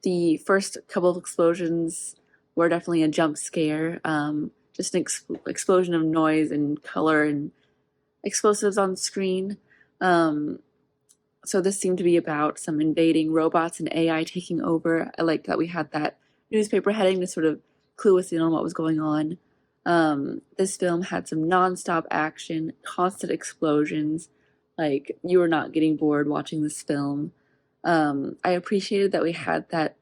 The first couple of explosions were definitely a jump scare. Just an explosion of noise and color and explosives on screen. Um, so this seemed to be about some invading robots and AI taking over. I liked that we had that newspaper heading to sort of clue us in on what was going on. This film had some nonstop action, constant explosions. Like, you were not getting bored watching this film. I appreciated that we had that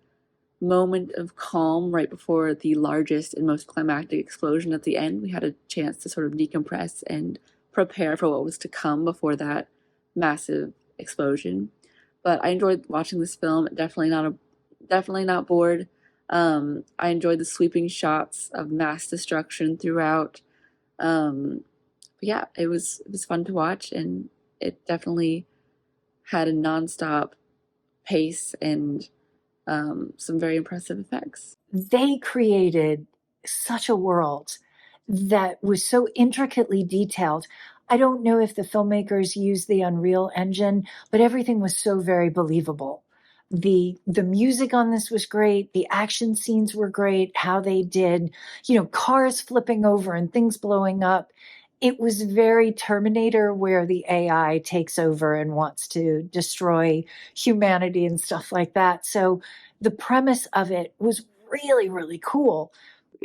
moment of calm right before the largest and most climactic explosion at the end. We had a chance to sort of decompress and prepare for what was to come before that massive explosion. But I enjoyed watching this film. Definitely not bored. I enjoyed the sweeping shots of mass destruction throughout. But yeah, it was fun to watch, and it definitely had a nonstop pace and some very impressive effects. They created such a world that was so intricately detailed. I don't know if the filmmakers used the Unreal Engine, but everything was so very believable. The music on this was great. The action scenes were great. How they did, cars flipping over and things blowing up. It was very Terminator, where the AI takes over and wants to destroy humanity and stuff like that. So the premise of it was really, really cool.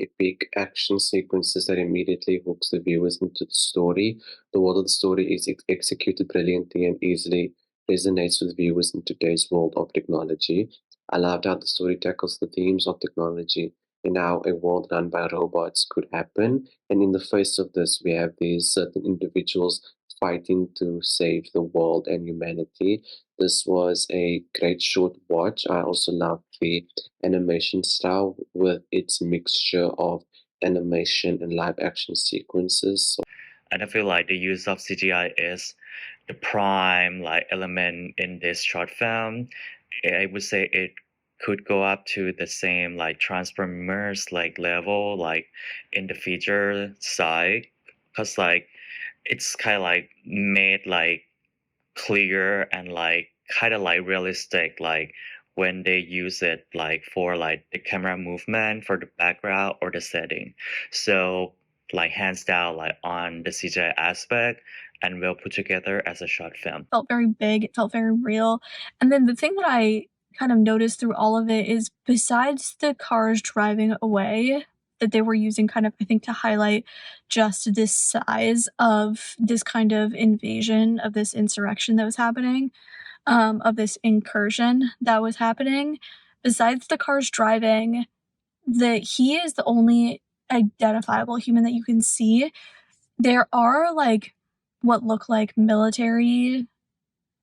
Epic action sequences that immediately hooks the viewers into the story. The world of the story is executed brilliantly and easily resonates with viewers in today's world of technology. I loved how the story tackles the themes of technology and how a world run by robots could happen. And in the face of this, we have these certain individuals fighting to save the world and humanity. This was a great short watch. I also loved the animation style with its mixture of animation and live action sequences. And I feel like the use of CGI is the prime like element in this short film. I would say it could go up to the same like Transformers like level like in the feature side, because like it's kind of like made like clear and like kind of like realistic, like when they use it like for like the camera movement for the background or the setting. So like hands down like on the CGI aspect and well put together as a short film. Felt very big, it felt very real. And then the thing that I kind of noticed through all of it is, besides the cars driving away, that they were using kind of, I think, to highlight just this size of this kind of invasion, of this insurrection that was happening, of this incursion that was happening. Besides the cars driving, he is the only identifiable human that you can see. There are like what look like military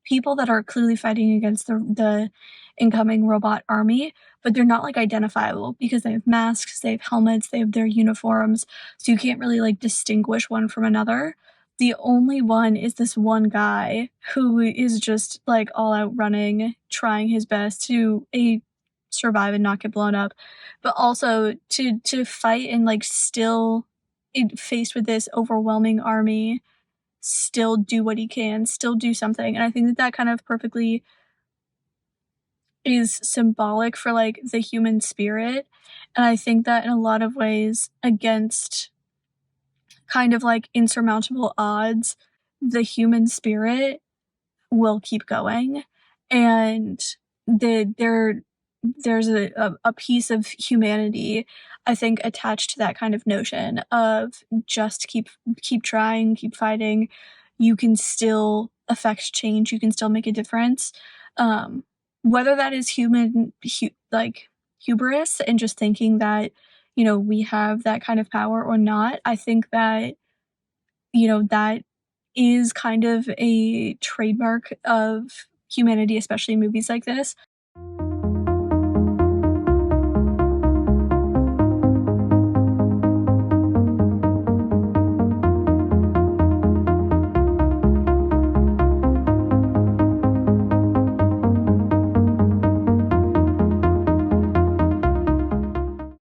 people that are clearly fighting against the incoming robot army, but they're not like identifiable because they have masks, they have helmets, they have their uniforms, so you can't really like distinguish one from another. The only one is this one guy who is just like all out running, trying his best to survive and not get blown up, but also to fight and like still faced with this overwhelming army, still do what he can, still do something. And I think that kind of perfectly is symbolic for like the human spirit. And I think that in a lot of ways, against kind of like insurmountable odds, the human spirit will keep going. And there's a piece of humanity, I think, attached to that kind of notion of just keep trying, keep fighting. You can still affect change. You can still make a difference. Whether that is human, like hubris and just thinking that, we have that kind of power or not, I think that, that is kind of a trademark of humanity, especially in movies like this.